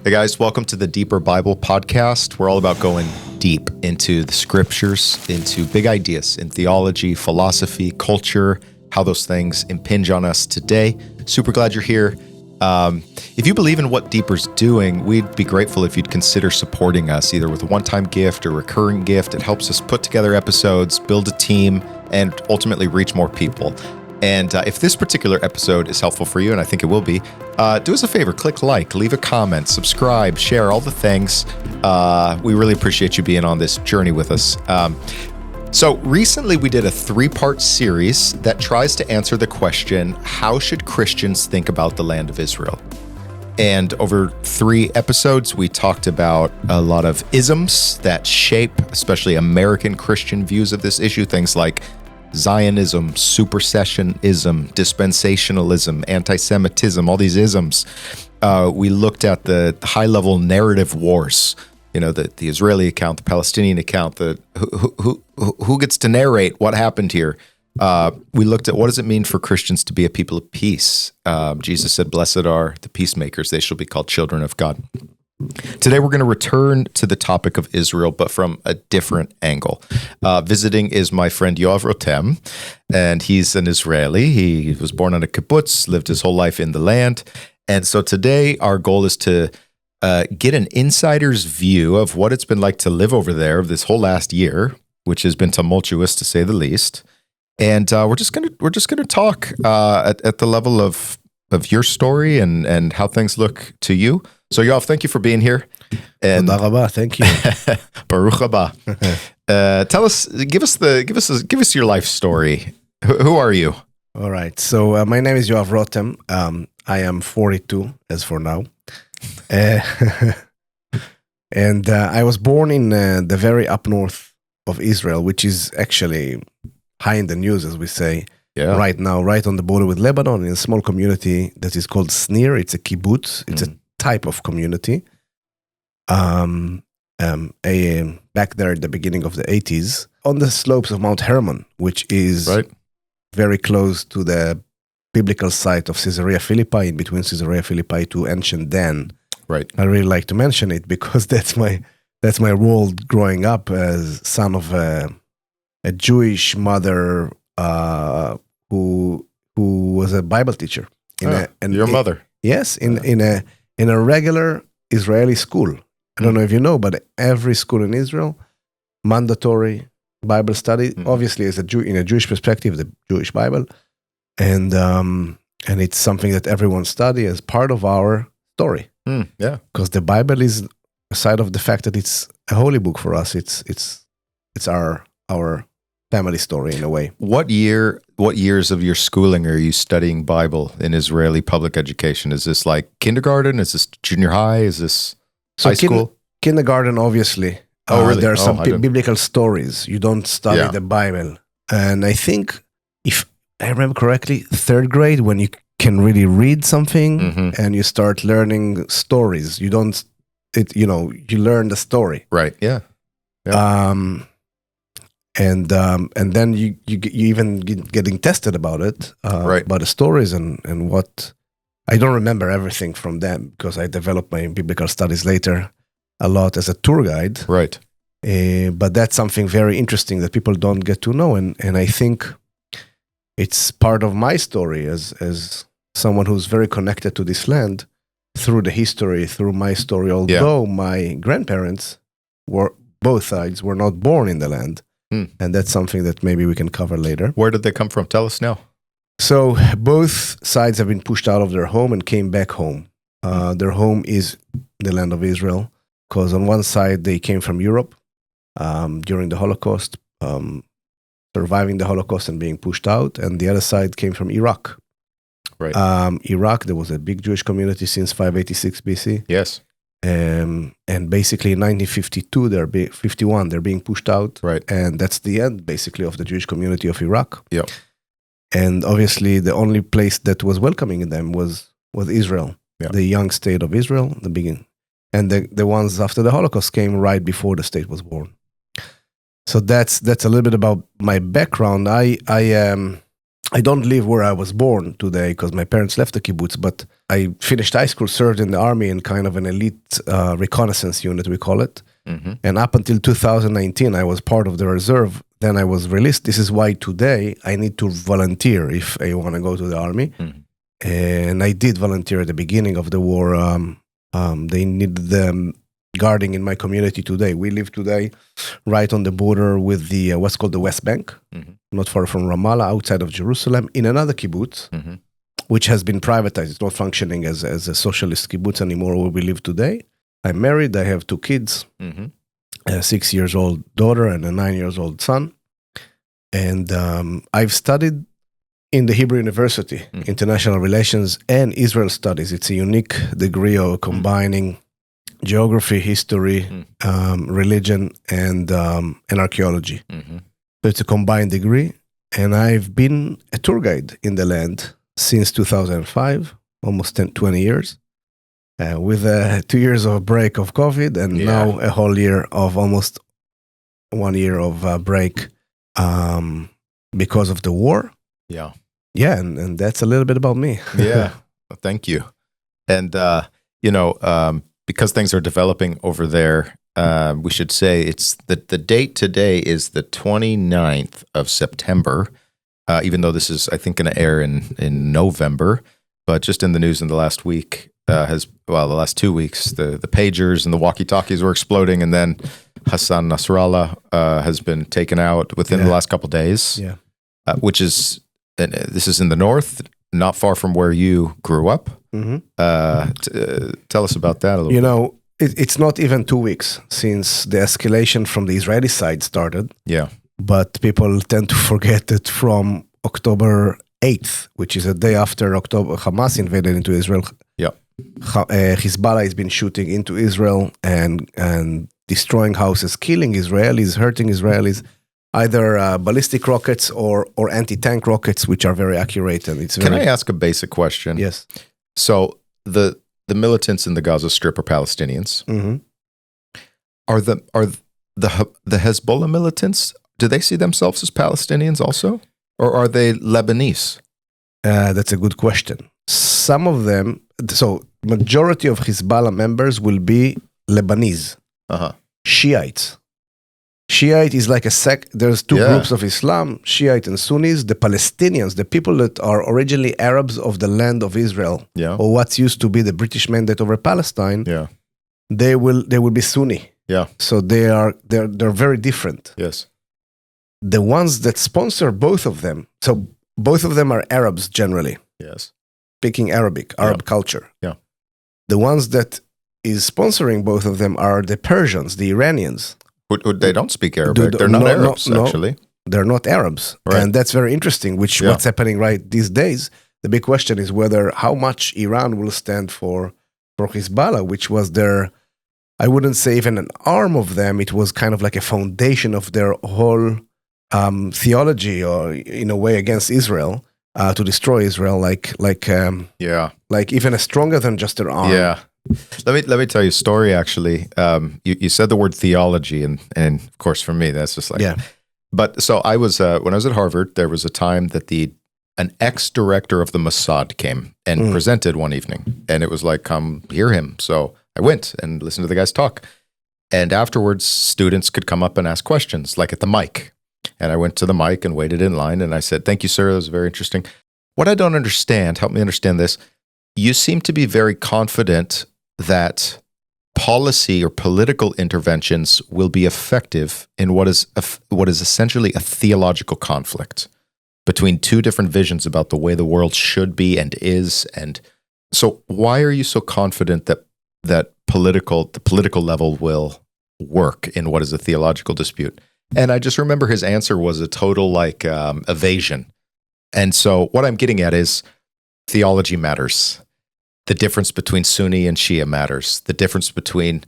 Hey guys, welcome to the Deeper Bible Podcast. We're all about going deep into the scriptures, into big ideas in theology, philosophy, culture, how those things impinge on us today. Super glad you're here. If you believe in what Deeper's doing, we'd be grateful if you'd consider supporting us, either with a one-time gift or recurring gift. It helps us put together episodes, build a team, and ultimately reach more people. And if this particular episode is helpful for you, and I think it will be, do us a favor, click like, leave a comment, subscribe, share, all the things. We really appreciate you being on this journey with us. So recently we did a 3-part series that tries to answer the question, how should Christians think about the land of Israel? And over 3 episodes, we talked about a lot of isms that shape, especially American Christian views of this issue, things like Zionism, supersessionism, dispensationalism, antisemitism, all these isms. We looked at the high-level narrative wars, you know, the Israeli account, the Palestinian account, the who gets to narrate what happened here. We looked at what does it mean for Christians to be a people of peace. Jesus said, "Blessed are the peacemakers; they shall be called children of God." Today, we're going to return to the topic of Israel, but from a different angle. Visiting is my friend Yoav Rotem, and he's an Israeli. He was born on a kibbutz, lived his whole life in the land. And so today, our goal is to get an insider's view of what it's been like to live over there this whole last year, which has been tumultuous to say the least. And we're just gonna talk at the level of your story and how things look to you. So Yoav, thank you for being here. And thank you. Baruch haba. Give us your life story. Who are you? All right. So my name is Yoav Rotem. I am 42 as for now. And I was born in the very up north of Israel, which is actually high in the news, as we say, right now, right on the border with Lebanon, in a small community that is called Snir. It's a kibbutz. It's a type of community. Back there at the beginning of the 80s, on the slopes of Mount Hermon, which is very close to the biblical site of Caesarea Philippi, in between Caesarea Philippi to ancient Dan. Right. I really like to mention it because that's my world growing up as son of a Jewish mother who was a Bible teacher. Your mother? Yes, in a regular Israeli school. I don't know if you know, but every school in Israel, mandatory Bible study. Obviously, as in a Jewish perspective, the Jewish Bible, and it's something that everyone study as part of our story. Because the Bible is, aside of the fact that it's a holy book for us, it's our family story in a way. What years of your schooling are you studying Bible in Israeli public education? Is this like kindergarten? Is this junior high? Is this high school? Kindergarten, obviously. Oh, really? There are some biblical stories. You don't study the Bible. And I think, if I remember correctly, 3rd grade, when you can really read something and you start learning stories. You learn the story. Right, yeah. And then you even getting tested about it, about the stories and what. I don't remember everything from them because I developed my biblical studies later a lot as a tour guide. Right. But that's something very interesting that people don't get to know, and I think it's part of my story as someone who's very connected to this land through the history, through my story. Although my grandparents both sides were not born in the land. And that's something that maybe we can cover later. Where did they come from? Tell us now. So both sides have been pushed out of their home and came back home. Their home is the land of Israel, because on one side they came from Europe during the Holocaust, surviving the Holocaust and being pushed out, and the other side came from Iraq. Right. Iraq, there was a big Jewish community since 586 BC. Yes. And basically in 1952, 51, they're being pushed out. Right. And that's the end, basically, of the Jewish community of Iraq. Yeah. And obviously, the only place that was welcoming them was Israel, the young state of Israel, the beginning. And the ones after the Holocaust came right before the state was born. So that's a little bit about my background. I don't live where I was born today because my parents left the kibbutz, but I finished high school, served in the army in kind of an elite reconnaissance unit, we call it. And up until 2019, I was part of the reserve. Then I was released. This is why today I need to volunteer if I want to go to the army. And I did volunteer at the beginning of the war. They needed them guarding in my community today. We live today right on the border with the what's called the West Bank, not far from Ramallah, outside of Jerusalem, in another kibbutz, which has been privatized. It's not functioning as a socialist kibbutz anymore where we live today. I'm married. I have 2 kids, a 6-year-old daughter and a 9-year-old son. And I've studied in the Hebrew University, International Relations and Israel Studies. It's a unique degree of combining geography, history, religion, and archaeology. So it's a combined degree. And I've been a tour guide in the land since 2005, almost 20 years. With 2 years of break of COVID and now a whole year of almost 1 year of break because of the war. Yeah, and that's a little bit about me. Well, thank you. And, because things are developing over there, we should say it's the date today is the 29th of September, even though this is, I think, going to air in November. But just in the news in the last week, the last 2 weeks, the pagers and the walkie-talkies were exploding, and then Hassan Nasrallah has been taken out within the last couple of days, which is, this is in the north, not far from where you grew up. Tell us about that a little bit. It's not even 2 weeks since the escalation from the Israeli side started. But people tend to forget that from October 8th, which is a day after Hamas invaded into Israel, Hezbollah has been shooting into Israel and destroying houses, killing Israelis, hurting Israelis, either ballistic rockets or anti-tank rockets, which are very accurate. And it's Can I ask a basic question? Yes. So the militants in the Gaza Strip are Palestinians. Are the Hezbollah militants, do they see themselves as Palestinians also? Or are they Lebanese? That's a good question. Some of them, so majority of Hezbollah members will be Lebanese, Shiites. Shiite is like a sect. There's 2 groups of Islam, Shiite and Sunnis. The Palestinians, the people that are originally Arabs of the land of Israel, or what's used to be the British mandate over Palestine, they will be Sunni. So they're very different. The ones that sponsor both of them, so both of them are Arabs generally. Speaking Arabic, Arab culture. The ones that is sponsoring both of them are the Persians, the Iranians. They don't speak Arabic. They're not Arabs, actually. They're not Arabs. And that's very interesting, what's happening right these days. The big question is how much Iran will stand for Hezbollah, which was their, I wouldn't say even an arm of them. It was kind of like a foundation of their whole theology, or in a way against Israel, to destroy Israel, like even stronger than just their arm. Let me tell you a story. Actually, you said the word theology, and of course for me that's just like But so I was when I was at Harvard, there was a time that an ex-director of the Mossad came and presented one evening, and it was like, come hear him. So I went and listened to the guys talk, and afterwards students could come up and ask questions, like at the mic. And I went to the mic and waited in line, and I said, "Thank you, sir. That was very interesting. What I don't understand, help me understand this. You seem to be very confident that policy or political interventions will be effective in what is essentially a theological conflict between 2 different visions about the way the world should be and is. And so why are you so confident that the political level will work in what is a theological dispute?" And I just remember his answer was a total evasion. And so what I'm getting at is theology matters. The difference between Sunni and Shia matters. The difference between,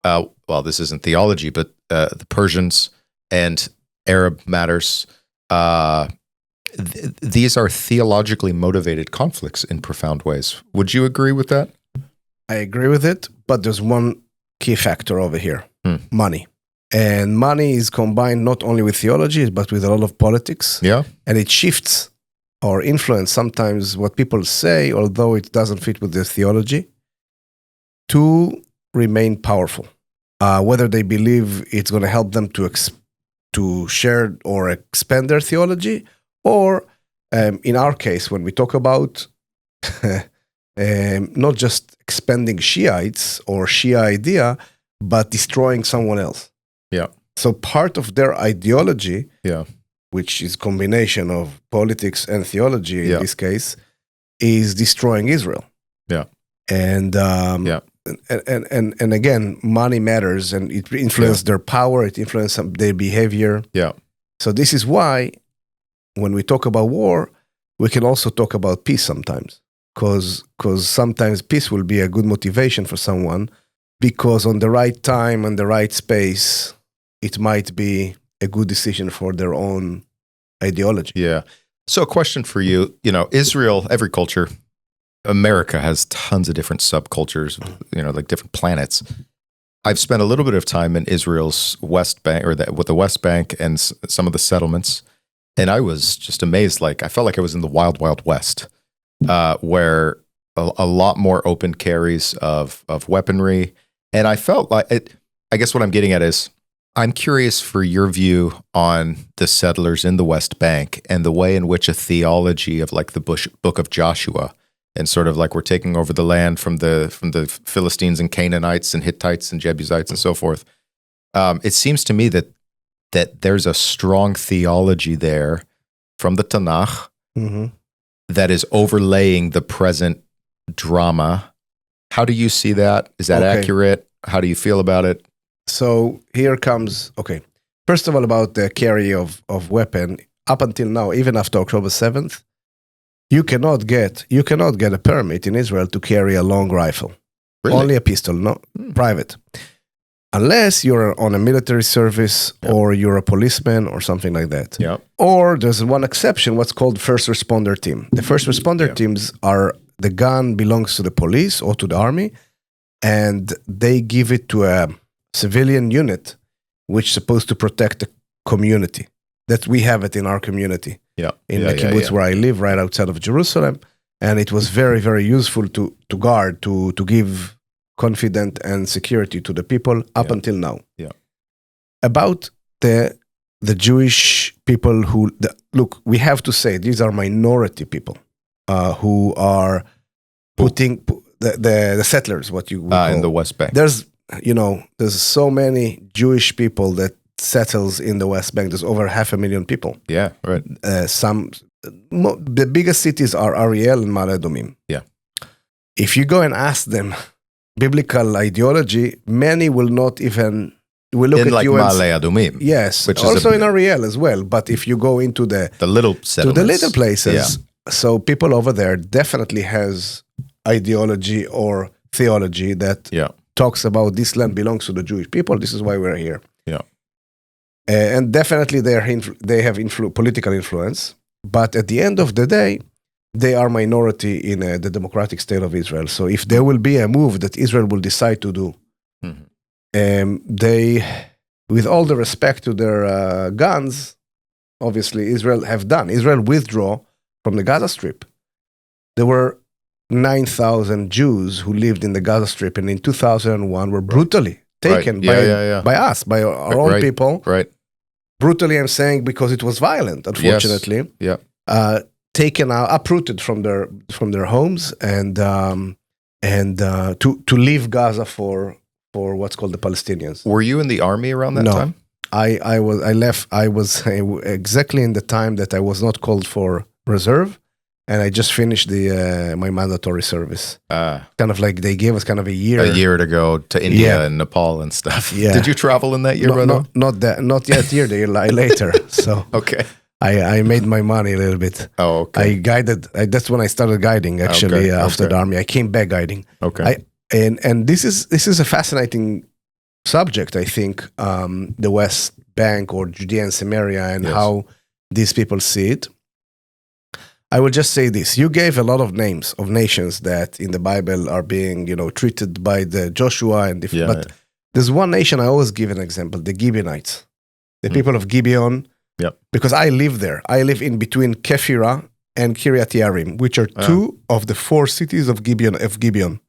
this isn't theology, but the Persians and Arab matters. These are theologically motivated conflicts in profound ways. Would you agree with that? I agree with it, but there's one key factor over here, money. And money is combined not only with theology, but with a lot of politics. And it shifts or influence sometimes what people say, although it doesn't fit with their theology, to remain powerful. Whether they believe it's going to help them to share or expand their theology, or in our case, when we talk about not just expanding Shiites or Shia idea, but destroying someone else. Yeah. So part of their ideology, Yeah. which is combination of politics and theology in this case, is destroying Israel. Yeah. And and again, money matters, and it influences their power, it influences their behavior. Yeah. So this is why when we talk about war, we can also talk about peace sometimes, because sometimes peace will be a good motivation for someone, because on the right time and the right space, it might be a good decision for their own ideology. Yeah. So a question for you, Israel, every culture, America has tons of different subcultures, like different planets. I've spent a little bit of time in Israel's West Bank, with the West Bank and some of the settlements. And I was just amazed. I felt like I was in the wild, wild West, where a lot more open carries of weaponry. And I felt like I guess what I'm getting at is, I'm curious for your view on the settlers in the West Bank and the way in which a theology of the book of Joshua, and sort of we're taking over the land from the Philistines and Canaanites and Hittites and Jebusites and so forth. It seems to me that there's a strong theology there from the Tanakh that is overlaying the present drama. How do you see that? Is that accurate? How do you feel about it? So here comes, first of all, about the carry of weapon. Up until now, even after October 7th, you cannot get a permit in Israel to carry a long rifle. Really? Only a pistol, no private. Unless you're on a military service or you're a policeman or something like that. Yeah. Or there's one exception, what's called first responder team. The first responder teams are, the gun belongs to the police or to the army, and they give it to a civilian unit which is supposed to protect the community. That we have it in our community. In the kibbutz where I live, right outside of Jerusalem. And it was very, very useful to guard, to give confidence and security to the people up until now. Yeah. About the Jewish people look, we have to say these are minority people who are putting the settlers, what you would call in the West Bank. There's so many Jewish people that settles in the West Bank. There's over 500,000 people. Yeah, right. The biggest cities are Ariel and Ma'ale Adumim. Yeah. If you go and ask them biblical ideology, many will not even look at you Ma'ale Adumim. Yes, which also in Ariel as well. But if you go into the little settlements, to the little places, so people over there definitely has ideology or theology that talks about this land belongs to the Jewish people. This is why we're here. Yeah. And definitely they have political influence, but at the end of the day, they are minority in the democratic state of Israel. So if there will be a move that Israel will decide to do, they, with all the respect to their guns, obviously Israel have done. Israel withdraw from the Gaza Strip. There were 9,000 Jews who lived in the Gaza Strip, and in 2001 were brutally taken by us, by our own people. Right. Brutally, I'm saying, because it was violent, unfortunately. Yes. Yeah. Taken out, uprooted from their homes, and to leave Gaza for what's called the Palestinians. Were you in the army around that time? I left. I was exactly in the time that I was not called for reserve, and I just finished my mandatory service. Kind of like they gave us kind of a year to go to India and Nepal and stuff. Yeah. Did you travel in that year, brother? Not yet. Year later. So okay. I made my money a little bit. Oh, okay. I guided. That's when I started guiding. Actually, after the army, I came back guiding. Okay. And this is a fascinating subject. I think the West Bank or Judea and Samaria and how these people see it. I will just say this. You gave a lot of names of nations that in the Bible are being, treated by the Joshua and different. But there's one nation I always give an example, the Gibeonites. The people of Gibeon. Yep. Because I live there. I live in between Kephira and Kiryat Yearim, which are two of the four cities of Gibeon.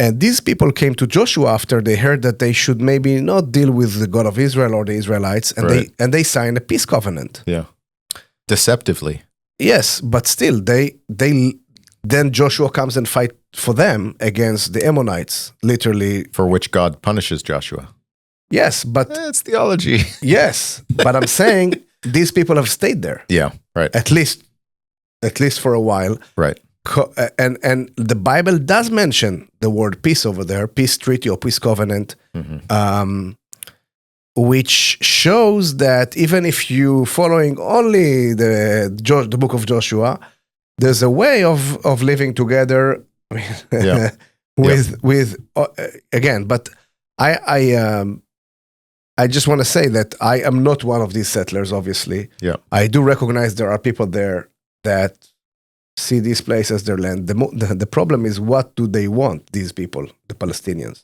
And these people came to Joshua after they heard that they should maybe not deal with the God of Israel or the Israelites, and they signed a peace covenant. Yeah, deceptively. Yes, but still, then Joshua comes and fight for them against the Ammonites, literally. For which God punishes Joshua. Yes, but it's theology. Yes, but I'm saying these people have stayed there. Yeah, right. At least for a while. Right. And the Bible does mention the word peace over there, peace treaty or peace covenant, which shows that even if you following only the book of Joshua, there's a way of living together with again. But I just want to say that I am not one of these settlers. Obviously, I do recognize there are people there that see this place as their land. The problem is, what do they want, these people, the Palestinians?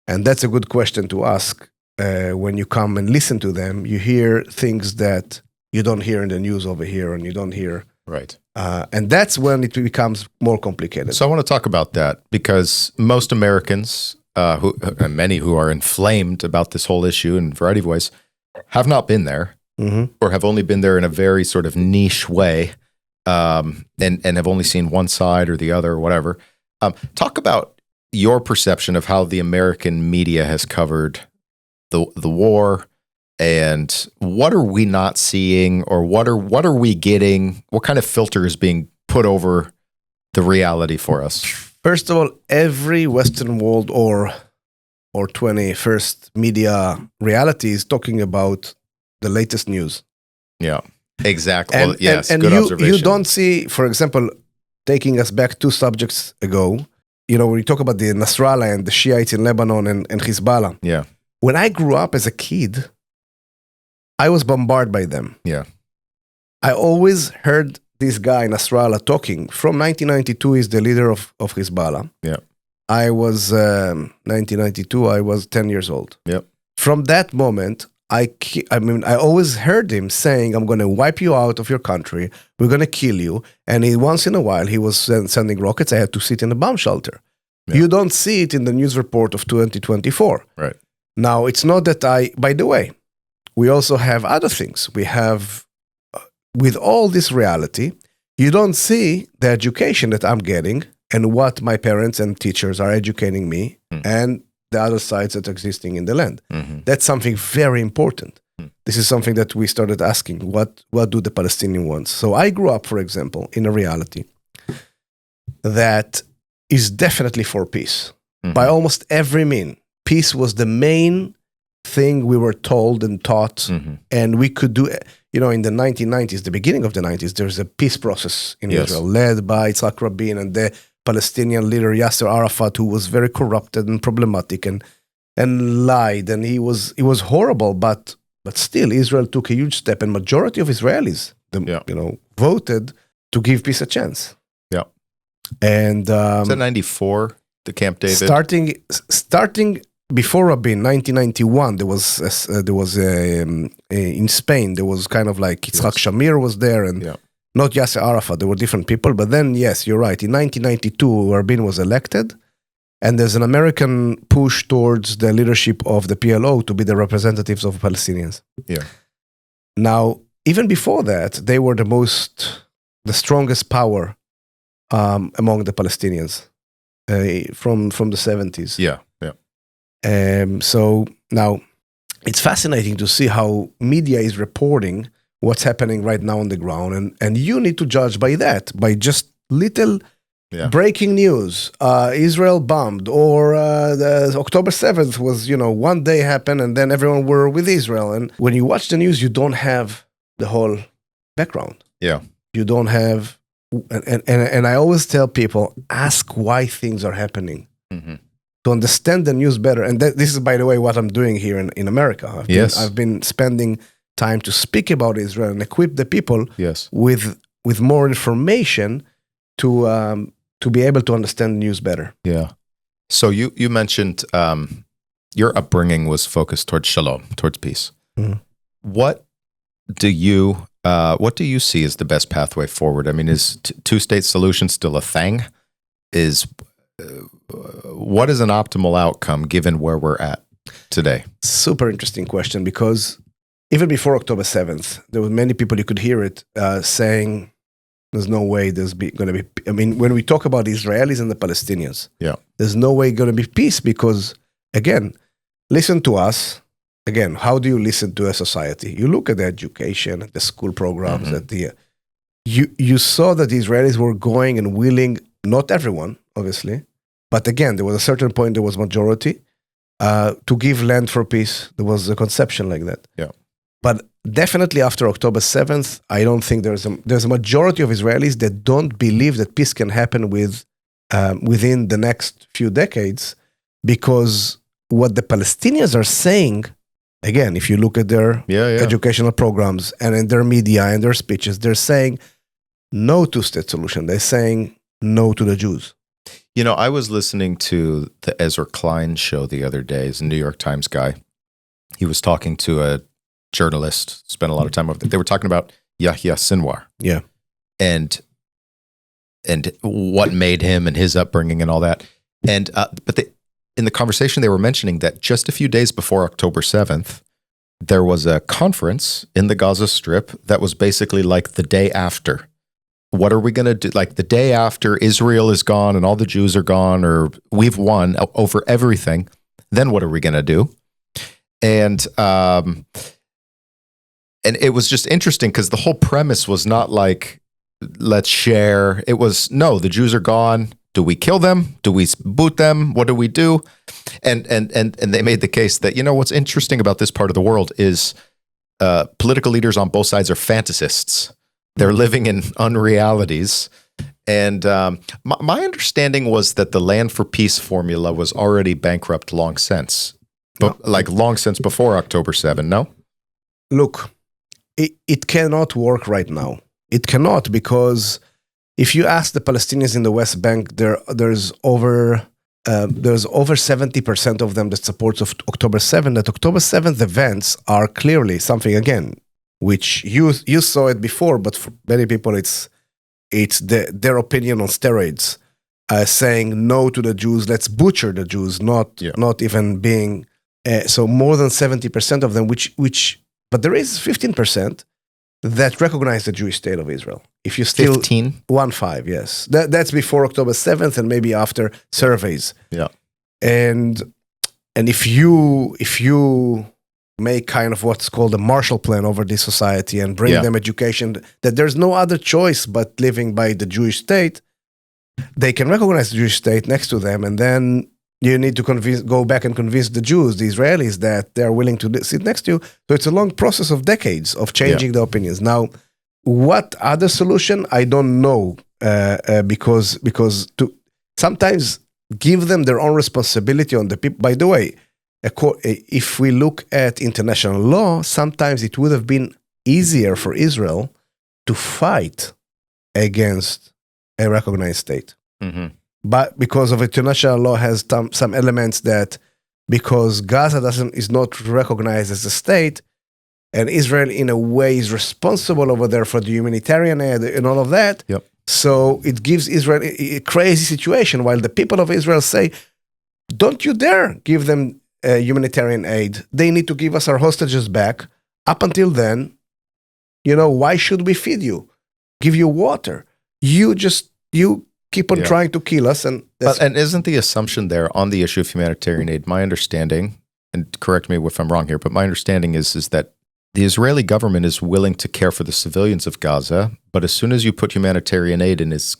And that's a good question to ask. When you come and listen to them, you hear things that you don't hear in the news over here, and you don't hear. Right. And that's when it becomes more complicated. So I want to talk about that, because most Americans, and many who are inflamed about this whole issue in a variety of ways, have not been there, or have only been there in a very sort of niche way. And have only seen one side or the other or whatever. Talk about your perception of how the American media has covered the war, and what are we not seeing, or what are we getting? What kind of filter is being put over the reality for us? First of all, every Western world or 21st media reality is talking about the latest news. Yeah. Exactly. And, well, yes, and good observation. You don't see, for example, taking us back 2 subjects ago, when you talk about the Nasrallah and the Shiites in Lebanon and Hezbollah. Yeah. When I grew up as a kid, I was bombarded by them. Yeah. I always heard this guy, Nasrallah, talking. From 1992, he's the leader of Hezbollah. Yeah. I was, 1992, I was 10 years old. Yep. From that moment, I always heard him saying, I'm going to wipe you out of your country. We're going to kill you. And once in a while, he was sending rockets. I had to sit in a bomb shelter. Yeah. You don't see it in the news report of 2024. Right. Now, it's not that by the way, we also have other things. We have, with all this reality, you don't see the education that I'm getting and what my parents and teachers are educating me and the other sides that are existing in the land. That's something very important. This is something that we started asking, what do the Palestinians want? So I grew up, for example, in a reality that is definitely for peace. By almost every mean. Peace was the main thing we were told and taught, and we could do, in the 1990s, the beginning of the 90s, there's a peace process in Israel led by Yitzhak Rabin and the Palestinian leader Yasser Arafat, who was very corrupted and problematic and lied, and he was horrible. But still, Israel took a huge step, and majority of Israelis, voted to give peace a chance. Yeah, and was that 94, the Camp David? Starting before Rabin, 1991, there was in Spain. There was kind of like Yitzhak Shamir was there, and. Not Yasser Arafat, there were different people. But then, yes, you're right. In 1992, Rabin was elected. And there's an American push towards the leadership of the PLO to be the representatives of Palestinians. Yeah. Now, even before that, they were the strongest power among the Palestinians from the 70s. Yeah, yeah. So now, it's fascinating to see how media is reporting what's happening right now on the ground. And you need to judge by that, by just little breaking news. Israel bombed, or the October 7th was, one day happened and then everyone were with Israel. And when you watch the news, you don't have the whole background. Yeah. You don't have, and I always tell people, ask why things are happening. To understand the news better. And this is, by the way, what I'm doing here in America. I've been spending time to speak about Israel and equip the people with more information to be able to understand the news better. Yeah. So you mentioned your upbringing was focused towards shalom, towards peace. What do you What do you see as the best pathway forward? I mean, is two-state solution still a thing? What is an optimal outcome given where we're at today? Super interesting question, because even before October 7th, there were many people, you could hear it, saying there's no way there's going to be, I mean, when we talk about the Israelis and the Palestinians, there's no way going to be peace because, again, listen to us. Again, how do you listen to a society? You look at the education, at the school programs, at the you saw that the Israelis were going and willing, not everyone, obviously, but again, there was a certain point there was majority to give land for peace. There was a conception like that. Yeah. But definitely after October 7th, I don't think there's a majority of Israelis that don't believe that peace can happen within the next few decades, because what the Palestinians are saying, again, if you look at their educational programs and in their media and their speeches, they're saying no two-state solution. They're saying no to the Jews. You know, I was listening to the Ezra Klein show the other day. He's a New York Times guy. He was talking to a journalist, spent a lot of time over there. They were talking about Yahya Sinwar. Yeah. And what made him and his upbringing and all that. And in the conversation, they were mentioning that just a few days before October 7th, there was a conference in the Gaza Strip that was basically like the day after. What are we going to do? Like the day after Israel is gone and all the Jews are gone, or we've won over everything, then what are we going to do? And it was just interesting because the whole premise was not like, let's share. It was, no, the Jews are gone. Do we kill them? Do we boot them? What do we do? And they made the case that, you know, what's interesting about this part of the world is political leaders on both sides are fantasists. They're living in unrealities. And my understanding was that the land for peace formula was already bankrupt long since. Like long since before October 7, no? Look, it cannot work right now. It cannot, because if you ask the Palestinians in the West Bank, there's over 70% of them that supports of October 7. That October 7th events are clearly something, again, which you saw it before, but for many people it's their opinion on steroids, saying no to the Jews, let's butcher the Jews, not even being so more than 70% of them, but there is 15% that recognize the Jewish state of Israel. If you still 15? 1-5, yes. That's before October 7th and maybe after surveys. Yeah. And if you make kind of what's called a Marshall Plan over this society and bring them education, that there's no other choice but living by the Jewish state, they can recognize the Jewish state next to them, and then you need to go back and convince the Jews, the Israelis, that they're willing to sit next to you. So it's a long process of decades of changing the opinions. Now, what other solution? I don't know, because to sometimes give them their own responsibility on the people. By the way, if we look at international law, sometimes it would have been easier for Israel to fight against a recognized state. Mm-hmm. But because of international law has some elements that, because Gaza is not recognized as a state, and Israel in a way is responsible over there for the humanitarian aid and all of that. Yep. So it gives Israel a crazy situation, while the people of Israel say, don't you dare give them humanitarian aid. They need to give us our hostages back. Up until then, why should we feed you, give you water? You keep on trying to kill us. And isn't the assumption there on the issue of humanitarian aid, my understanding, and correct me if I'm wrong here, but my understanding is that the Israeli government is willing to care for the civilians of Gaza, but as soon as you put humanitarian aid in, it's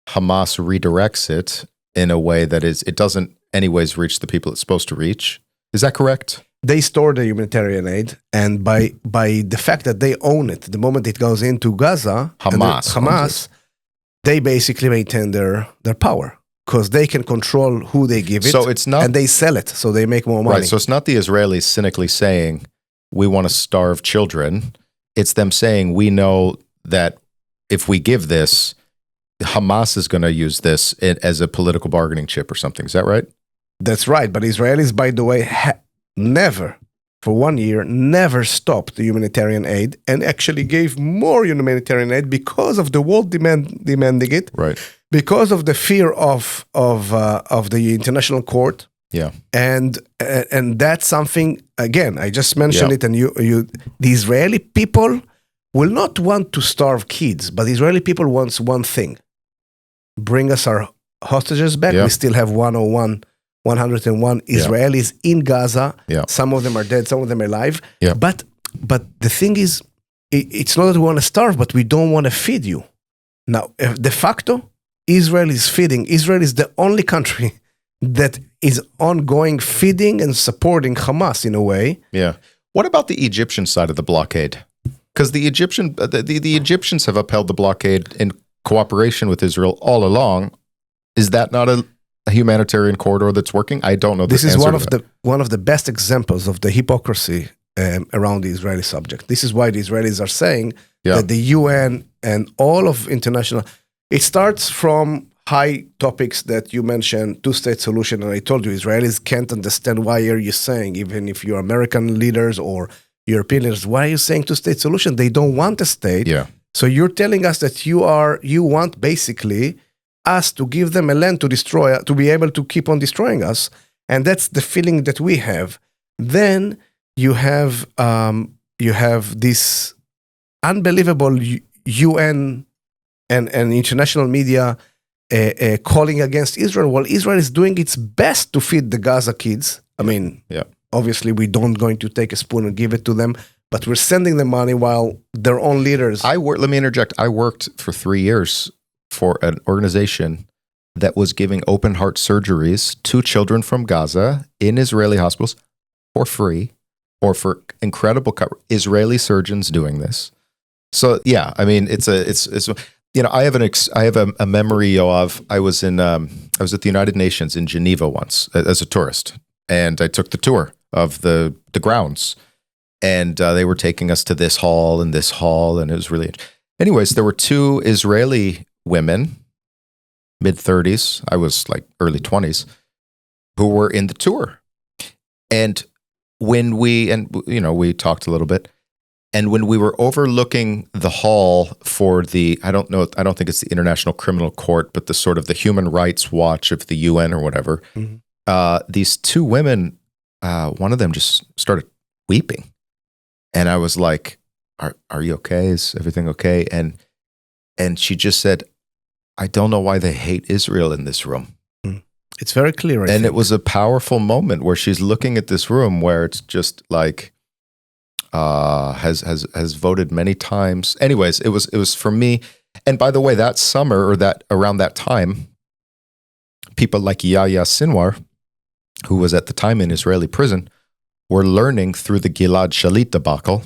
Hamas redirects it in a way that it doesn't anyways reach the people it's supposed to reach. Is that correct? They store the humanitarian aid, and by the fact that they own it, the moment it goes into Gaza, Hamas, they basically maintain their power, because they can control who they give it, so it's not, and they sell it, so they make more money. Right, so it's not the Israelis cynically saying, we want to starve children. It's them saying, we know that if we give this, Hamas is going to use this as a political bargaining chip or something. Is that right? That's right. But Israelis, by the way, never for 1 year, never stopped the humanitarian aid and actually gave more humanitarian aid because of the world demanding it, Right. because of the fear of the international court. Yeah. And that's something, again, I just mentioned Yeah. it, and the Israeli people will not want to starve kids, but the Israeli people wants one thing: bring us our hostages back. Yeah. We still have 101 Israelis in Gaza. Yeah. Some of them are dead, some of them are alive. Yeah. But the thing is, it's not that we want to starve, but we don't want to feed you. Now, de facto, Israel is feeding. Israel is the only country that is ongoing feeding and supporting Hamas in a way. Yeah. What about the Egyptian side of the blockade? Because the Egyptians have upheld the blockade in cooperation with Israel all along. Is that not a humanitarian corridor that's working? I don't know. This is one of the best examples of the hypocrisy around the Israeli subject. This is why the Israelis are saying that the UN and all of international. It starts from high topics that you mentioned, two-state solution, and I told you Israelis can't understand why are you saying, even if you're American leaders or European leaders, why are you saying two-state solution? They don't want a state. Yeah. So you're telling us that you want basically us to give them a land to destroy, to be able to keep on destroying us, and that's the feeling that we have. Then you have this unbelievable UN and international media calling against Israel. Well, Israel is doing its best to feed the Gaza kids. I mean, obviously we don't going to take a spoon and give it to them, but we're sending them money while their own leaders. Let me interject. I worked for 3 years for an organization that was giving open heart surgeries to children from Gaza in Israeli hospitals for free, or for incredible cover. Israeli surgeons doing this. So yeah, I mean, it's you know, I have a memory, Yoav. I was at the United Nations in Geneva once as a tourist, and I took the tour of the grounds, and they were taking us to this hall, and it was really. Anyways, there were 2 Israeli women, mid-30s. I was like early 20s, who were in the tour, and when we talked a little bit. And when we were overlooking the hall for I don't think it's the International Criminal Court, but the sort of the Human Rights Watch of the UN or whatever, these 2 women, one of them just started weeping. And I was like, are you okay? Is everything okay? And she just said, I don't know why they hate Israel in this room. It's very clear. I think. It was a powerful moment where she's looking at this room where it's just like, has voted many times. Anyways, it was for me. And by the way, that summer or that around that time, people like Yahya Sinwar, who was at the time in Israeli prison, were learning through the Gilad Shalit debacle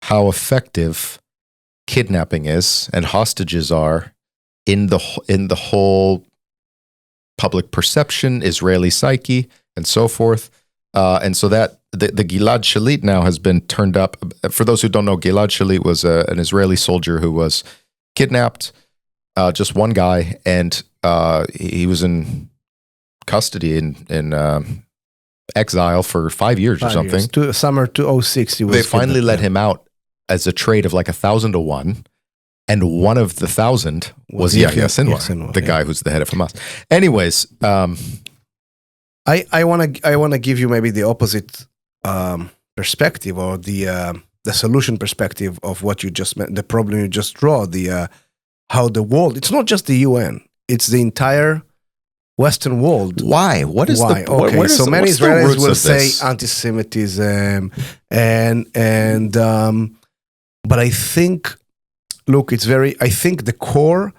how effective kidnapping is and hostages are in the whole public perception, Israeli psyche, and so forth. And so that the Gilad Shalit now has been turned up. For those who don't know, Gilad Shalit was an Israeli soldier who was kidnapped, just one guy, and he was in custody in exile for 5 years or something. Summer 2006. They finally let him out as a trade of like 1,000 to 1. And one of the 1,000 was Yahya Sinwar, the guy who's the head of Hamas. Anyways, I want to give you maybe the opposite perspective, or the solution perspective of what you just meant, the problem you just draw, how the world. It's not just the UN; it's the entire Western world. Why? What is why? the? Okay, what is, so many Israelis will say this? antisemitism, and but I think. Look, I think the core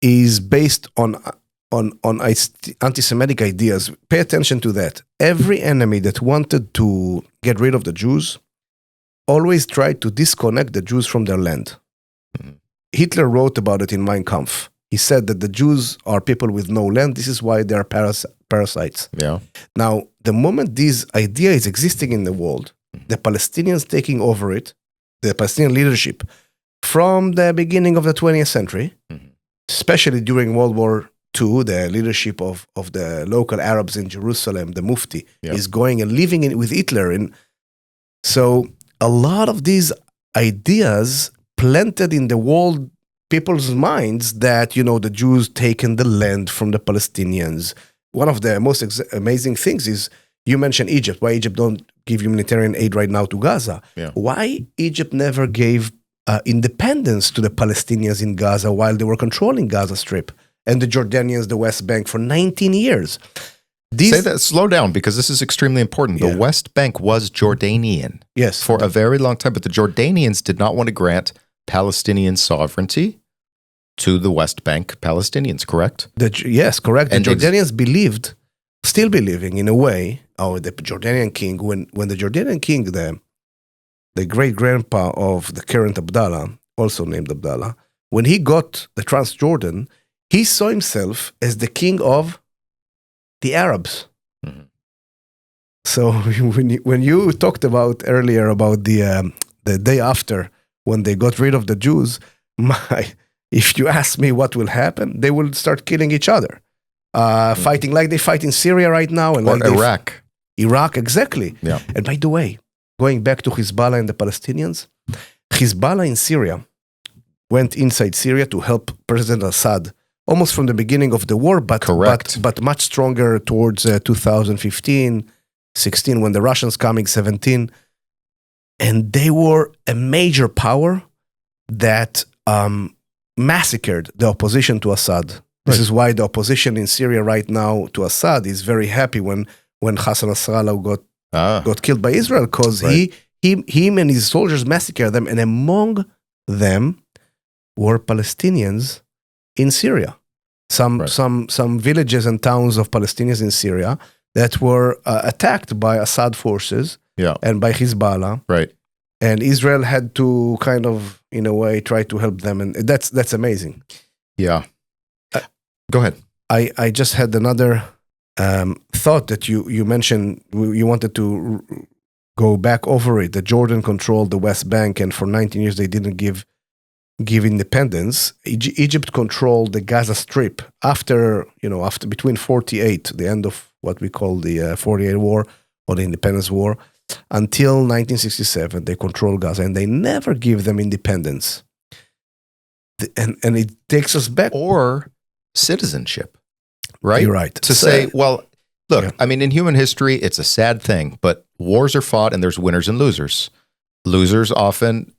is based on anti-Semitic ideas. Pay attention to that. Every enemy that wanted to get rid of the Jews always tried to disconnect the Jews from their land. Mm-hmm. Hitler wrote about it in Mein Kampf. He said that the Jews are people with no land. This is why they are parasites. Yeah. Now, the moment this idea is existing in the world, the Palestinians taking over it, the Palestinian leadership, from the beginning of the 20th century, especially during World War II, the leadership of the local Arabs in Jerusalem, the Mufti, is going and living with Hitler So a lot of these ideas planted in the world people's minds that, the Jews taken the land from the Palestinians. One of the most amazing things is, you mentioned Egypt. Why Egypt don't give humanitarian aid right now to Gaza? Yeah. Why Egypt never gave independence to the Palestinians in Gaza while they were controlling Gaza Strip, and the Jordanians, the West Bank, for 19 years? Slow down, because this is extremely important. Yeah. The West Bank was Jordanian Yes. for a very long time, but the Jordanians did not want to grant Palestinian sovereignty to the West Bank Palestinians, correct? Yes, correct. And the Jordanians believed, still believing in a way, the Jordanian king, when the Jordanian king, the great-grandpa of the current Abdallah, also named Abdallah, when he got the Transjordan, he saw himself as the king of the Arabs. Mhm. So when you talked about earlier about the day after, when they got rid of the Jews, if you ask me what will happen, they will start killing each other, fighting like they fight in Syria right now, and Or like Iraq. Iraq, exactly. Yeah. And by the way, going back to Hezbollah and the Palestinians, Hezbollah in Syria went inside Syria to help President Assad almost from the beginning of the war, but much stronger towards 2015, 16, when the Russians coming 17. And they were a major power that massacred the opposition to Assad. This is why the opposition in Syria right now to Assad is very happy when Hassan Nasrallah got killed by Israel, because him and his soldiers massacred them, and among them were Palestinians in Syria. Some villages and towns of Palestinians in Syria that were attacked by Assad forces and by Hezbollah. Right. And Israel had to kind of, in a way, try to help them. And that's amazing. Yeah. Go ahead. I just had another thought that you mentioned. You wanted to go back over it. That Jordan controlled the West Bank, and for 19 years they didn't give independence. Egypt controlled the Gaza Strip after between 48, the end of what we call the 48 War or the Independence War, until 1967. They control Gaza, and they never give them independence. And it takes us back, or citizenship, right? You're right. To say, well, look, I mean, in human history, it's a sad thing, but wars are fought and there's winners and losers. Losers often,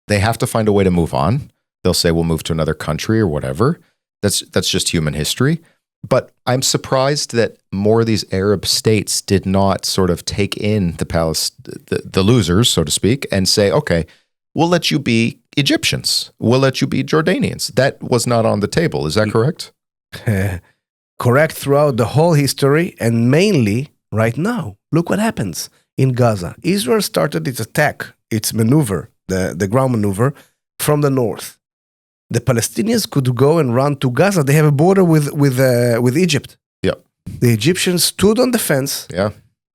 they have to find a way to move on. They'll say, we'll move to another country or whatever. That's just human history. But I'm surprised that more of these Arab states did not sort of take in the losers, so to speak, and say, okay, we'll let you be Egyptians. We'll let you be Jordanians. That was not on the table. Is that correct? Correct throughout the whole history, and mainly right now. Look what happens in Gaza. Israel started its attack, its maneuver, the ground maneuver, from the north. The Palestinians could go and run to Gaza. They have a border with Egypt. Yeah. The Egyptians stood on the fence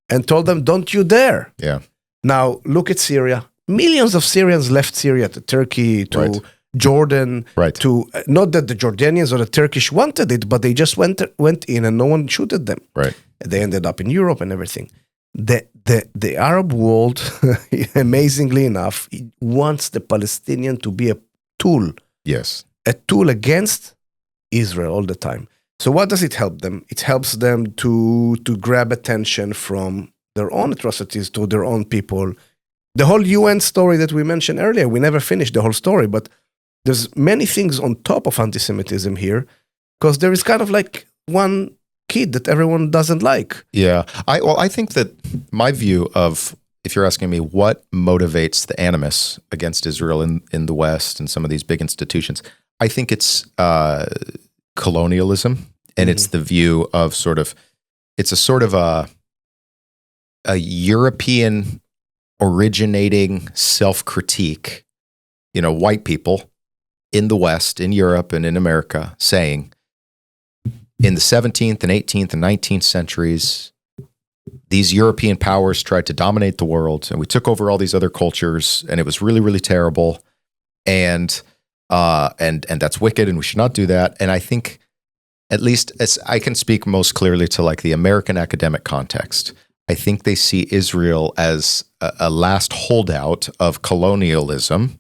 and told them, don't you dare. Yeah. Now, look at Syria. Millions of Syrians left Syria to Turkey, to Jordan, to not that the Jordanians or the Turkish wanted it, but they just went in and no one shooted them. Right. They ended up in Europe and everything. The Arab world, amazingly enough, wants the Palestinian to be a tool. Yes. A tool against Israel all the time. So what does it help them? It helps them to grab attention from their own atrocities to their own people. The whole UN story that we mentioned earlier, we never finished the whole story, but there's many things on top of anti-Semitism here, because there is kind of like one kid that everyone doesn't like. Yeah. I think that my view of, if you're asking me what motivates the animus against Israel in the West and some of these big institutions, I think it's colonialism, and it's the view of it's a sort of a European originating self-critique, white people in the West, in Europe and in America, saying in the 17th and 18th and 19th centuries, these European powers tried to dominate the world, and we took over all these other cultures, and it was really, really terrible. And that's wicked, and we should not do that. And I think, at least as I can speak most clearly to like the American academic context, I think they see Israel as a last holdout of colonialism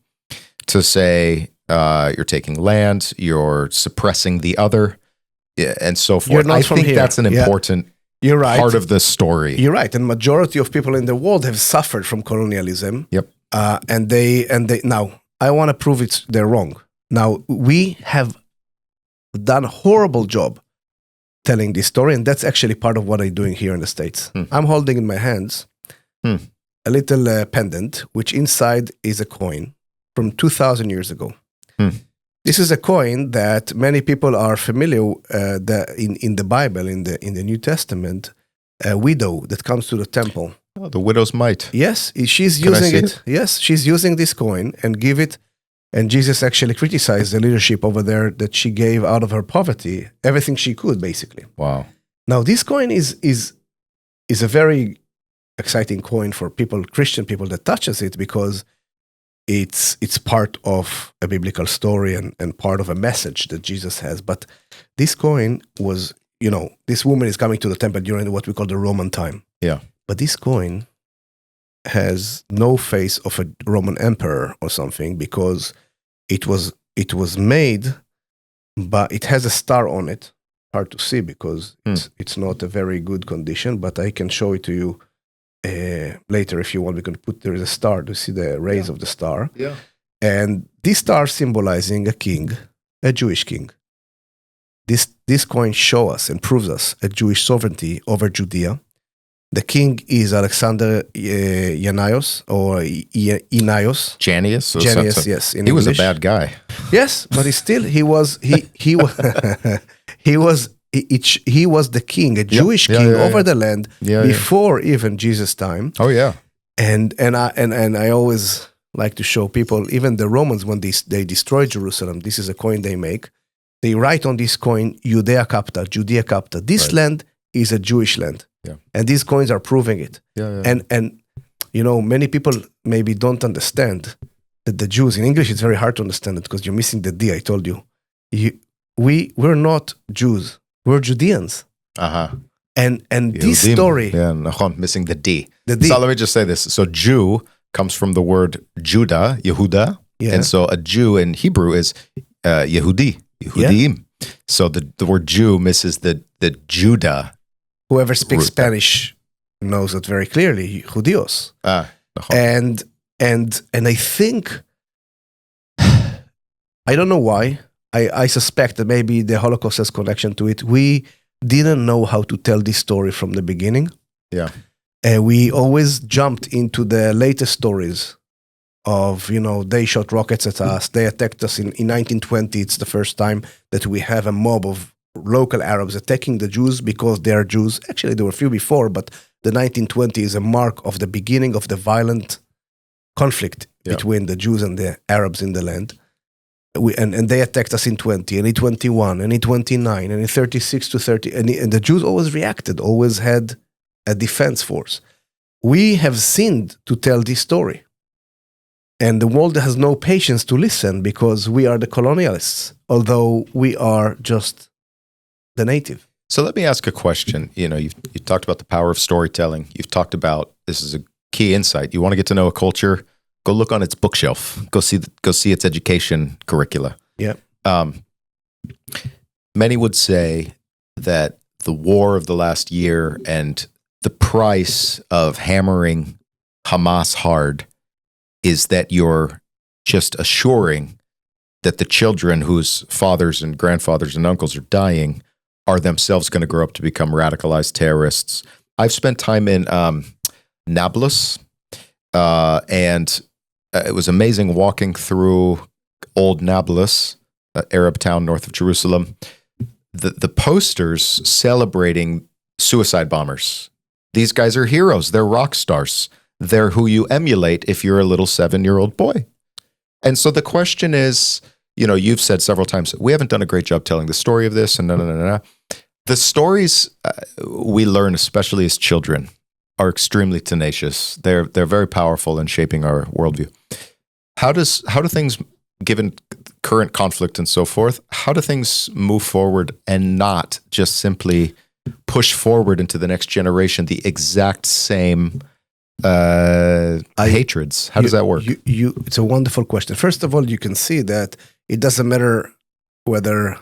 to say you're taking land, you're suppressing the other, and so forth. I think that's an important You're right. part of the story. You're right. And majority of people in the world have suffered from colonialism. Yep. And they now I want to prove they're wrong. Now we have done a horrible job telling this story, and that's actually part of what I'm doing here in the States. I'm holding in my hands a little pendant, which inside is a coin from 2,000 years ago. This is a coin that many people are familiar in the Bible, in the New Testament, a widow that comes to the temple. Oh, the widow's mite. Yes, she's using it. Yes, she's using this coin and give it. And Jesus actually criticized the leadership over there that she gave out of her poverty everything she could, basically. Wow. Now, this coin is a very exciting coin for people, Christian people, that touches it, because it's part of a biblical story and part of a message that Jesus has. But this coin was, this woman is coming to the temple during what we call the Roman time. Yeah. But this coin has no face of a Roman emperor or something, because it was made, but it has a star on it. Hard to see because it's not a very good condition, but I can show it to you later if you want. We can there is a star to see the rays of the star. Yeah. And this star symbolizing a king, a Jewish king. This coin shows us and proves us a Jewish sovereignty over Judea. The king is Alexander Janaios or Inaios. Janius? Janius, yes. He was a bad guy. Yes, but he was the king, a Jewish king over the land before even Jesus' time. Oh yeah. And I always like to show people, even the Romans, when they destroy Jerusalem, this is a coin they make. They write on this coin, Judea Capta. This land is a Jewish land. Yeah. And these coins are proving it. Yeah. And many people maybe don't understand that the Jews, in English it's very hard to understand it because you're missing the D, I told you. We're not Jews, we're Judeans. Uh-huh. And this story... Yeah, missing the D. The D. So let me just say this. So Jew comes from the word Judah, Yehuda. Yeah. And so a Jew in Hebrew is Yehudi, Yehudim. Yeah. So the word Jew misses the Judah. Whoever speaks Spanish knows it very clearly, Judíos. And I think, I don't know why, I suspect that maybe the Holocaust has connection to it. We didn't know how to tell this story from the beginning. Yeah. And we always jumped into the latest stories of, they shot rockets at us, they attacked us in 1920. It's the first time that we have a mob of local Arabs attacking the Jews because they are Jews. Actually, there were a few before, but the 1920 is a mark of the beginning of the violent conflict between the Jews and the Arabs in the land. And they attacked us in 20, and in 21, and in 29, and in 36 to 30. And the Jews always reacted, always had a defense force. We have sinned to tell this story. And the world has no patience to listen because we are the colonialists, although we are just the native. So let me ask a question. You've talked about the power of storytelling. You've talked about, this is a key insight. You want to get to know a culture, go look on its bookshelf. Go see its education curricula. Yeah. Many would say that the war of the last year and the price of hammering Hamas hard is that you're just assuring that the children whose fathers and grandfathers and uncles are dying are themselves going to grow up to become radicalized terrorists. I've spent time in Nablus, and it was amazing walking through old Nablus, an Arab town north of Jerusalem. The posters celebrating suicide bombers. These guys are heroes. They're rock stars. They're who you emulate if you're a little 7-year-old boy. And so the question is, you've said several times, we haven't done a great job telling the story of this, and no. The stories we learn, especially as children, are extremely tenacious. They're very powerful in shaping our worldview. How do things, given current conflict and so forth, how do things move forward and not just simply push forward into the next generation the exact same hatreds? How does that work? It's a wonderful question. First of all, you can see that it doesn't matter whether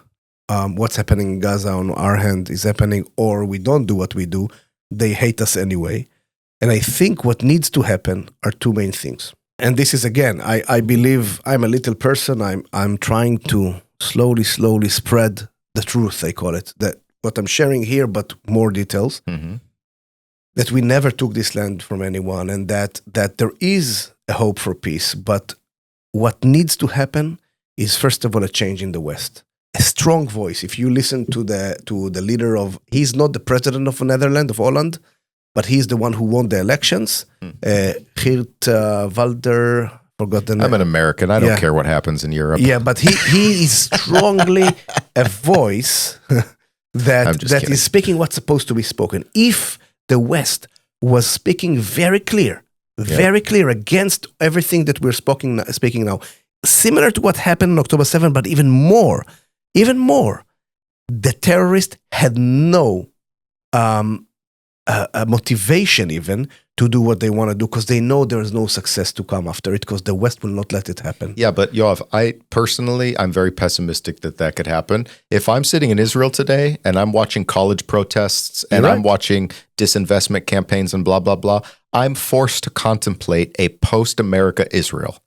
what's happening in Gaza on our hand is happening or we don't do what we do. They hate us anyway. And I think what needs to happen are two main things. And this is, again, I believe I'm a little person. I'm trying to slowly spread the truth, I call it. That what I'm sharing here, but more details. Mm-hmm. That we never took this land from anyone, and that there is a hope for peace. But what needs to happen is, first of all, a change in the West. A strong voice. If you listen to the leader of, he's not the president of Netherlands, of Holland, but he's the one who won the elections. Geert Wilders, forgot the name. I'm an American. I don't care what happens in Europe. Yeah, but he is strongly a voice that is speaking what's supposed to be spoken. If the West was speaking very clear against everything that we're speaking now, similar to what happened on October 7th, but even more, the terrorists had no motivation even to do what they want to do because they know there is no success to come after it because the West will not let it happen. Yeah, but Yoav, I'm very pessimistic that could happen. If I'm sitting in Israel today and I'm watching college protests and I'm watching disinvestment campaigns and blah, blah, blah, I'm forced to contemplate a post-America Israel.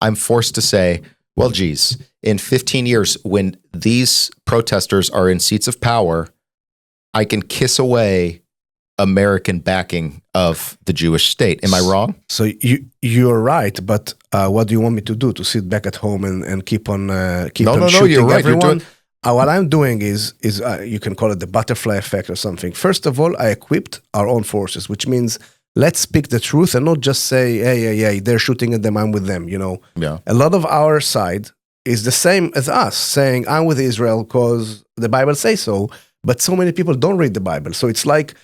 I'm forced to say, well, geez, in 15 years, when these protesters are in seats of power, I can kiss away American backing of the Jewish state. Am I wrong? So you're right, but what do you want me to do? To sit back at home and keep on shooting you're right. everyone? What I'm doing is you can call it the butterfly effect or something. First of all, I equipped our own forces, which means let's speak the truth and not just say, hey, they're shooting at them, I'm with them. Yeah. A lot of our side is the same as us, saying I'm with Israel because the Bible says so. But so many people don't read the Bible, so it's like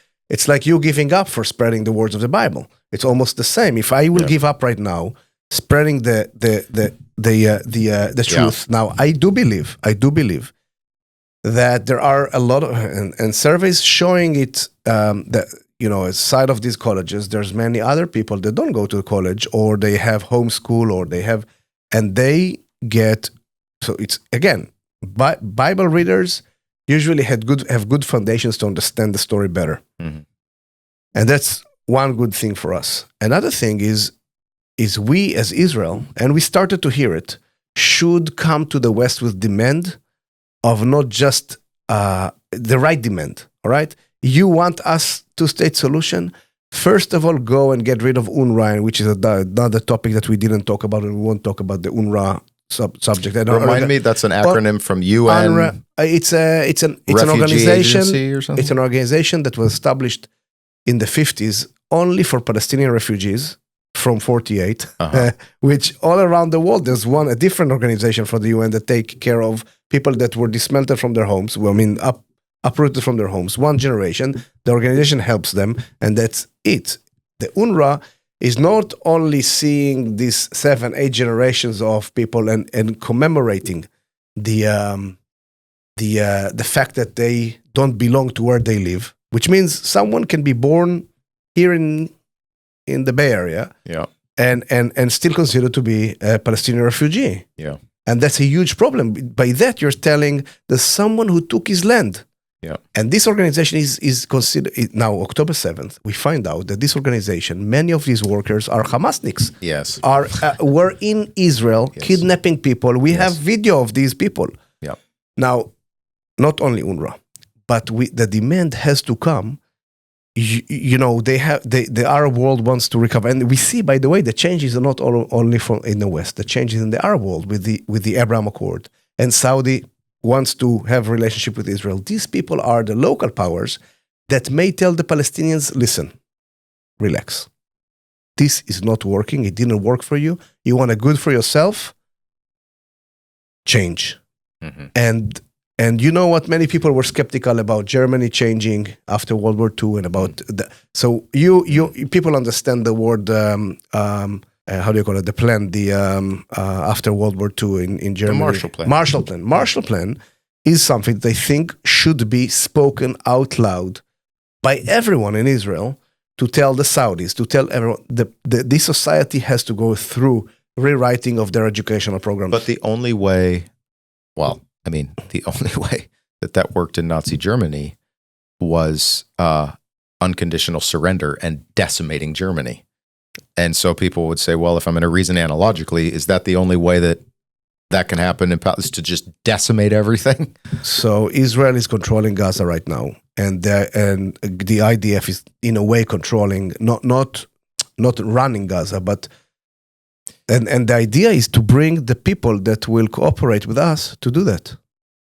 you giving up for spreading the words of the Bible. It's almost the same. If I will give up right now, spreading the truth. Now, I do believe that there are a lot of and surveys showing it that aside of these colleges, there's many other people that don't go to college or they have homeschool or they get. So it's again, Bible readers usually have good foundations to understand the story better. Mm-hmm. And that's one good thing for us. Another thing is we as Israel, and we started to hear it, should come to the West with demand of not just the right demand, all right? You want us two-state solution? First of all, go and get rid of UNRWA, which is another topic that we didn't talk about, and we won't talk about the UNRWA subject. Remind me, that's an acronym from UN. It's an organization. Or something? It's an organization that was established in the 50s only for Palestinian refugees from 48, which all around the world there's a different organization for the UN that take care of people that were dismantled from their homes. Uprooted from their homes. One generation, the organization helps them, and that's it. The UNRWA is not only seeing these 7-8 generations of people and commemorating the fact that they don't belong to where they live, which means someone can be born here in the Bay Area, and still considered to be a Palestinian refugee. Yeah, and that's a huge problem. By that, you're telling there's someone who took his land. Yeah. And this organization is considered now October 7th. We find out that this organization, many of these workers are Hamasniks. Yes. Were in Israel kidnapping people. We have video of these people. Yeah. Now, not only UNRWA, but the demand has to come. The Arab world wants to recover, and we see, by the way, the changes are not only from in the West. The changes in the Arab world with the Abraham Accord, and Saudi wants to have a relationship with Israel. These people are the local powers that may tell the Palestinians, listen, relax. This is not working. It didn't work for you. You want a good for yourself? Change. Mm-hmm. And you know what? Many people were skeptical about Germany changing after World War II and about so you people understand the word how do you call it? The plan, after World War II in Germany. The Marshall Plan. Marshall Plan is something they think should be spoken out loud by everyone in Israel to tell the Saudis, to tell everyone, this society has to go through rewriting of their educational programs. But the only way, the only way that worked in Nazi Germany was unconditional surrender and decimating Germany. And so people would say, well, if I'm going to reason analogically, is that the only way that can happen in Palestine, is to just decimate everything? So Israel is controlling Gaza right now, and the IDF is in a way controlling, not running Gaza, but and the idea is to bring the people that will cooperate with us to do that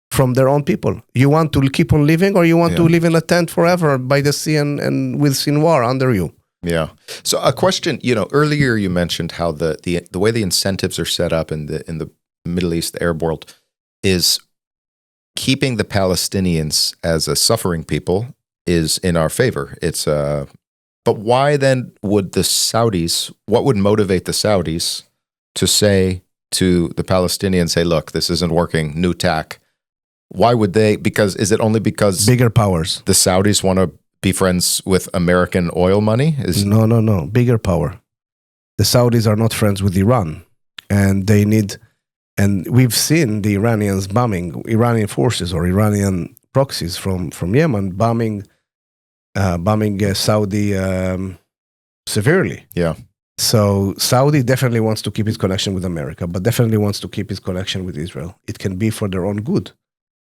from their own people. You want to keep on living, or you want to live in a tent forever by the sea and with Sinwar under you? Yeah. So a question, earlier you mentioned how the way the incentives are set up in the Middle East, the Arab world, is keeping the Palestinians as a suffering people is in our favor. But why then would the Saudis, what would motivate the Saudis to say to the Palestinians, hey, look, this isn't working, new tack? Why would they? Is it only because bigger powers? The Saudis want to be friends with American oil money? No. Bigger power. The Saudis are not friends with Iran, and they need. And we've seen the Iranians bombing Iranian forces or Iranian proxies from Yemen bombing Saudi severely. Yeah. So Saudi definitely wants to keep his connection with America, but definitely wants to keep his connection with Israel. It can be for their own good.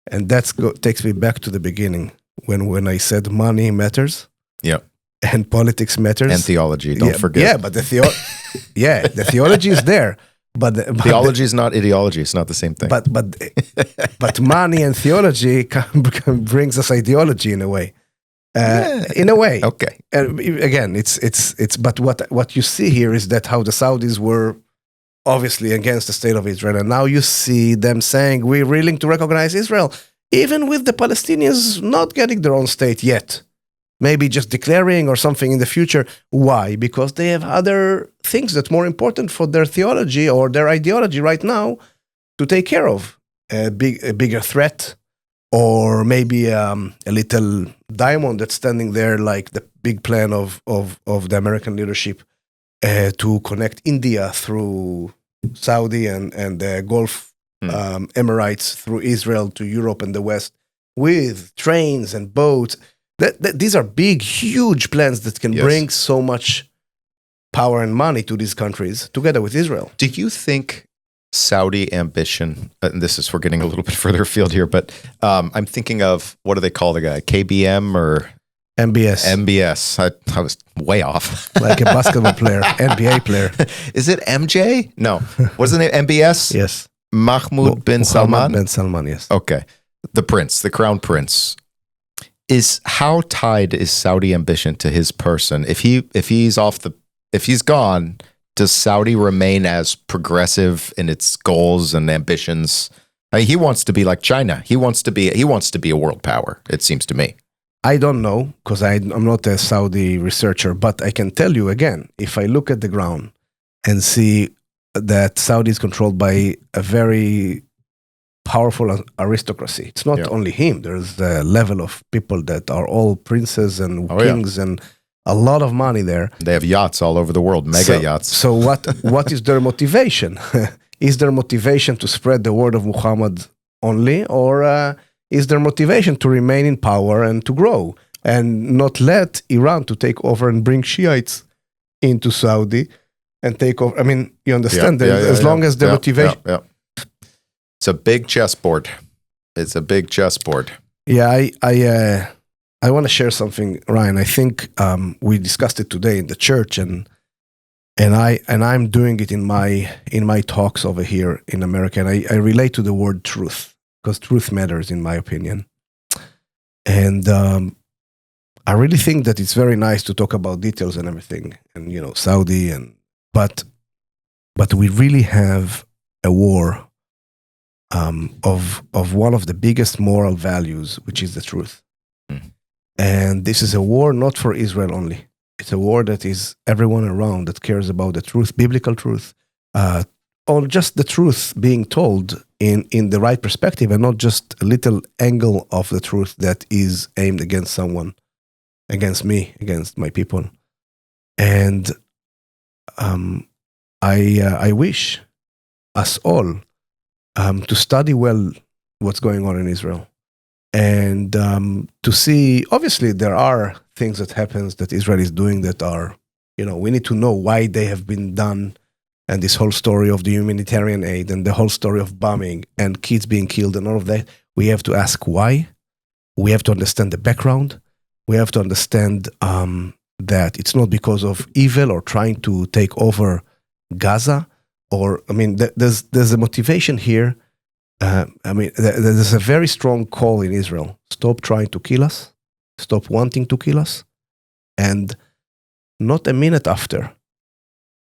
And that takes me back to the beginning when I said money matters. Yeah. And politics matters. And theology, don't forget. Yeah, but the theology is there. But theology is not ideology. It's not the same thing. But money and theology brings us ideology in a way. In a way. Okay. And again, it's. But what you see here is that how the Saudis were obviously against the state of Israel, and now you see them saying we're willing to recognize Israel, even with the Palestinians not getting their own state yet. Maybe just declaring or something in the future. Why? Because they have other things that's more important for their theology or their ideology right now to take care of. A bigger threat, or maybe a little diamond that's standing there like the big plan of the American leadership to connect India through Saudi and the Gulf Emirates through Israel to Europe and the West with trains and boats. These are big, huge plans that can bring so much power and money to these countries together with Israel. Do you think Saudi ambition, and we're getting a little bit further afield here, but I'm thinking of, what do they call the guy? KBM or? MBS. MBS. I was way off. Like a basketball player, NBA player. Is it MJ? No. What's the name? MBS? Yes. Mahmoud bin Salman? bin Salman, yes. Okay. The prince, the crown prince. How tied is Saudi ambition to his person? If he's gone, does Saudi remain as progressive in its goals and ambitions? He wants to be like China. He wants to be a world power, it seems to me. I don't know, because I'm not a Saudi researcher, but I can tell you again, if I look at the ground and see that Saudi is controlled by a very powerful aristocracy. It's not only him. There's a level of people that are all princes and kings and a lot of money there. They have yachts all over the world, mega yachts. So what is their motivation? Is their motivation to spread the word of Muhammad only, or is their motivation to remain in power and to grow and not let Iran to take over and bring Shiites into Saudi and take over? I mean, you understand as long as the motivation. Yeah. It's a big chessboard. Yeah, I want to share something, Ryan. I think we discussed it today in the church, and I'm doing it in my talks over here in America. And I relate to the word truth, because truth matters, in my opinion. And I really think that it's very nice to talk about details and everything, and Saudi, but we really have a war. Of one of the biggest moral values, which is the truth. And this is a war not for Israel only. It's a war that is everyone around that cares about the truth, biblical truth, or just the truth being told in the right perspective, and not just a little angle of the truth that is aimed against someone, against me, against my people. And I wish us all to study well what's going on in Israel, and to see, obviously there are things that happens that Israel is doing that are, we need to know why they have been done, and this whole story of the humanitarian aid and the whole story of bombing and kids being killed and all of that. We have to ask why. We have to understand the background. We have to understand that it's not because of evil or trying to take over Gaza, or there's a motivation here. There's a very strong call in Israel: stop trying to kill us, stop wanting to kill us, and not a minute after,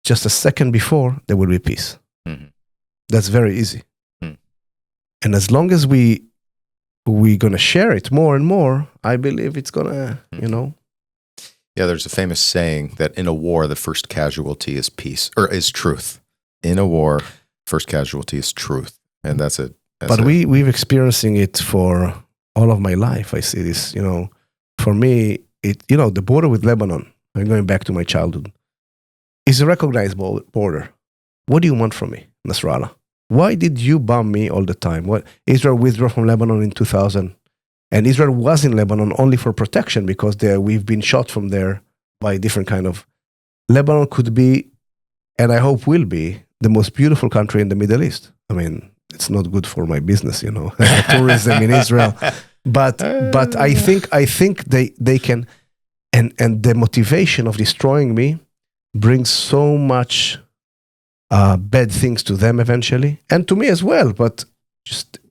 just a second before, there will be peace. Mm-hmm. That's very easy. Mm. And as long as we're gonna share it more and more, I believe it's gonna, Yeah, there's a famous saying that in a war, the first casualty is peace, or is truth. In a war, first casualty is truth, and that's it. But we've experiencing it for all of my life. I see this, for me, the border with Lebanon, I'm going back to my childhood, is a recognized border. What do you want from me, Nasrallah? Why did you bomb me all the time? What Israel withdrew from Lebanon in 2000, and Israel was in Lebanon only for protection because we've been shot from there by different kind of. Lebanon could be, and I hope will be, the most beautiful country in the Middle East. It's not good for my business, tourism in Israel. But I think they can, and the motivation of destroying me brings so much bad things to them eventually, and to me as well. But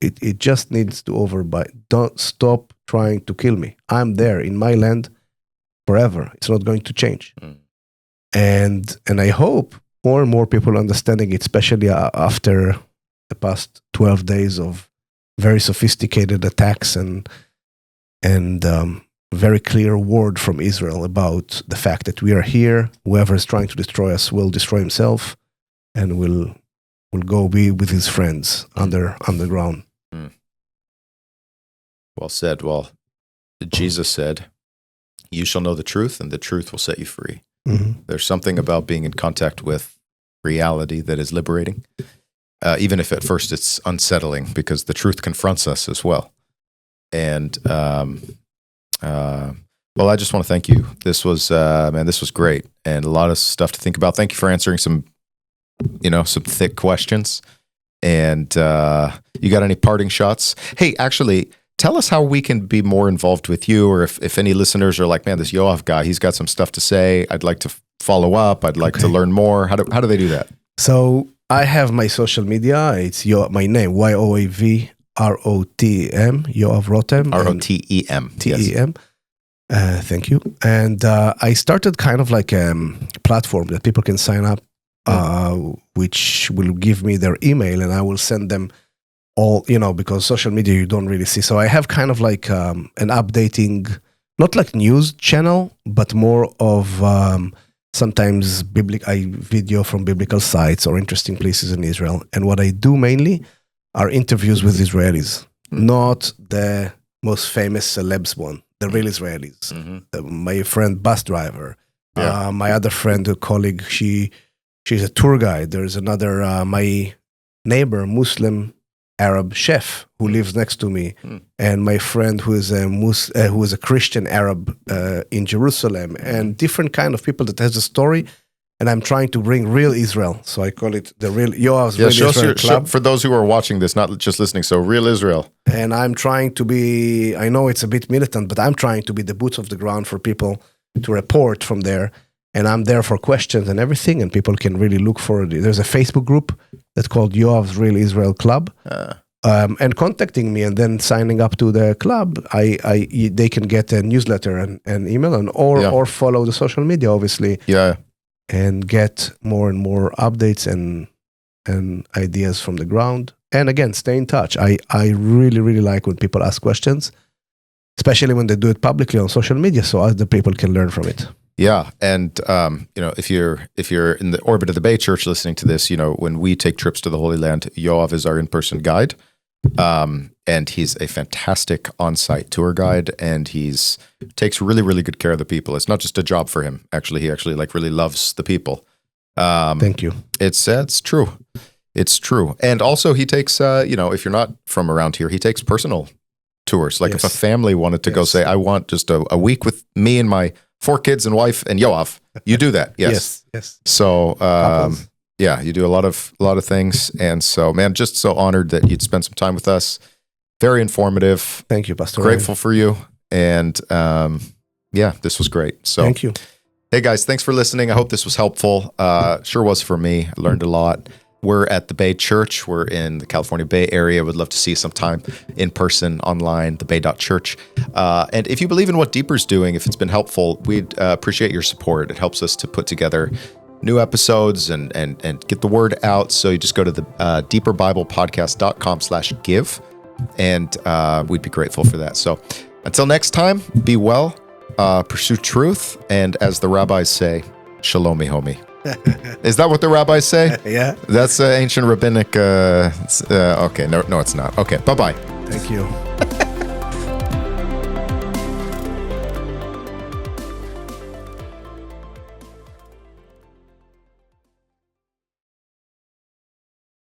it just needs to overbite. Don't stop trying to kill me. I'm there in my land forever. It's not going to change. And I hope more and more people understanding it, especially after the past 12 days of very sophisticated attacks and very clear word from Israel about the fact that we are here. Whoever is trying to destroy us will destroy himself, and will go be with his friends underground. Well said. Well, Jesus said, "You shall know the truth, and the truth will set you free." Mm-hmm. There's something about being in contact with reality that is liberating, even if at first it's unsettling, because the truth confronts us as well. And well, I just want to thank you. This was this was great, and a lot of stuff to think about. Thank you for answering some thick questions. And you got any parting shots? Hey, actually, tell us how we can be more involved with you, or if any listeners are like, man, this Yoav guy, he's got some stuff to say. I'd like to follow up. I'd like to learn more. How do they do that? So I have my social media. It's my name, YOAV ROTM, Yoav Rotem. ROTEM. TEM. Thank you. And I started kind of like a platform that people can sign up, which will give me their email, and I will send them all, because social media you don't really see. So I have kind of like an updating, not like news channel, but more of sometimes video from biblical sites or interesting places in Israel. And what I do mainly are interviews with Israelis, not the most famous celebs one, the real Israelis. Mm-hmm. My friend, bus driver, my other friend, a colleague, she's a tour guide. There's another, my neighbor, Muslim Arab chef who lives next to me, and my friend who is a Christian Arab in Jerusalem, and different kind of people that has a story. And I'm trying to bring real Israel, so I call it the real Yoav's Real Israel Club. For those who are watching this, not just listening, so Real Israel. And I'm trying to be, I know it's a bit militant, but I'm trying to be the boots of the ground for people to report from there. And I'm there for questions and everything, and people can really look for it. There's a Facebook group that's called Yoav's Real Israel Club. And contacting me and then signing up to the club, they can get a newsletter and email, or follow the social media, obviously. Yeah. And get more and more updates and ideas from the ground. And again, stay in touch. I really, really like when people ask questions, especially when they do it publicly on social media, so other people can learn from it. Yeah, and if you're in the orbit of the Bay Church listening to this, when we take trips to the Holy Land, Yoav is our in-person guide. And he's a fantastic on-site tour guide, and takes really, really good care of the people. It's not just a job for him. Actually, he actually like really loves the people. Thank you. It's true. It's true. And also he takes, if you're not from around here, he takes personal tours. Like if a family wanted to go say, I want just a week with me and my 4 kids and wife and Yoav, you do that. Yes. Yes. So, you do a lot of things. And so, man, just so honored that you'd spend some time with us. Very informative. Thank you, Pastor. Grateful for you. And this was great. So thank you. Hey guys, thanks for listening. I hope this was helpful. Sure was for me. I learned a lot. We're at the Bay Church. We're in the California Bay Area. Would love to see you sometime in person, online, thebay.church. And if you believe in what Deeper's doing, if it's been helpful, we'd appreciate your support. It helps us to put together new episodes and get the word out. So you just go to the deeperbiblepodcast.com/give, and we'd be grateful for that. So until next time, be well, pursue truth, and as the rabbis say, shalom, homie. Is that what the rabbis say? Yeah. That's ancient rabbinic. Okay, no, it's not. Okay, bye-bye. Thank you.